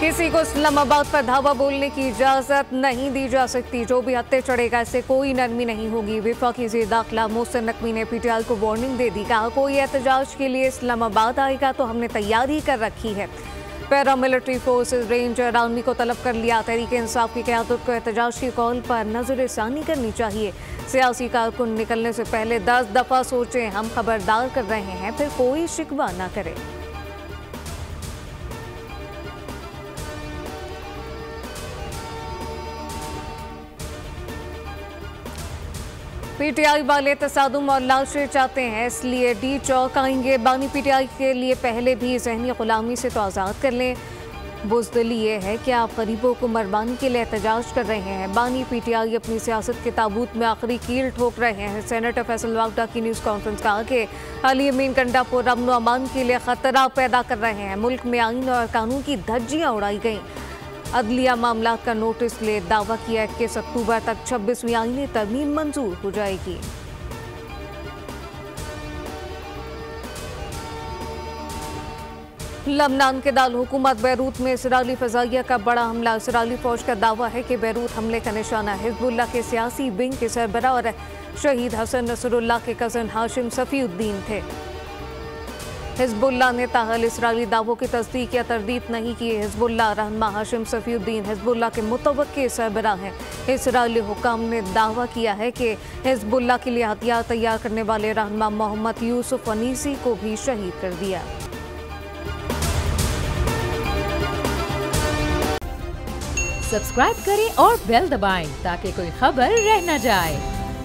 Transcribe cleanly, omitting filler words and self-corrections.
किसी को इस्लामाबाद पर धावा बोलने की इजाजत नहीं दी जा सकती। जो भी हत्थे चढ़ेगा इससे कोई नरमी नहीं होगी। वफाकी वज़ीर दाखिला मोहसिन नकवी ने पीटीआई को वार्निंग दे दी। कहा, कोई एहतजाज के लिए इस्लामाबाद आएगा तो हमने तैयारी कर रखी है। पैरामिलिट्री फोर्सेज, रेंजर, आर्मी को तलब कर लिया। तहरीक इंसाफ की क़यादत को एहतजाज की कॉल पर नजरसानी करनी चाहिए। सियासी कारकुन निकलने से पहले 10 दफ़ा सोचें। हम खबरदार कर रहे हैं, फिर कोई शिकवा ना करे। पीटीआई वाले तसादुम और लाशें चाहते हैं, इसलिए डी चौक आएंगे। बानी पीटीआई के लिए पहले भी ज़हनी गुलामी से तो आज़ाद कर लें। बुज़दिली ये है कि आप गरीबों को मरबानी के लिए एहतजाज कर रहे हैं। बानी पीटीआई अपनी सियासत के ताबूत में आखिरी कील ठोक रहे हैं। सेनेटर फैसल वागडा की न्यूज़ कॉन्फ्रेंस कहा कि अली अमीन कंडापुर अमन व अमान के लिए खतरा पैदा कर रहे हैं। मुल्क में आइन और कानून की धज्जियाँ उड़ाई गईं। अदलिया मामला का नोटिस ले दावा किया 21 अक्टूबर तक 26वीं आईनी तरमीम मंजूर हो जाएगी। लबनान के दाल हुकूमत बैरूत में इसराइली फजाइया का बड़ा हमला। इसराइली फौज का दावा है कि बैरूत हमले का निशाना हिजबुल्लाह के सियासी विंग के सरबराह और शहीद हसन नसरुल्लाह के कज़न हाशिम सफ़ीउद्दीन थे। हिजबुल्लाह ने ताहल इसराइली दावों की तस्दीक या तरदीद नहीं की। हिजबुल्लाह रहनुमा हाशिम सफ़ीउद्दीन हिजबुल्लाह के मुतवक्किल सरबराह हैं। इसराइली हुकाम ने दावा किया है कि हिजबुल्लाह के लिए हथियार तैयार करने वाले रहनुमा मोहम्मद यूसुफ अनीसी को भी शहीद कर दिया। सब्सक्राइब करें और बेल दबाएं ताकि कोई खबर रह न जाए।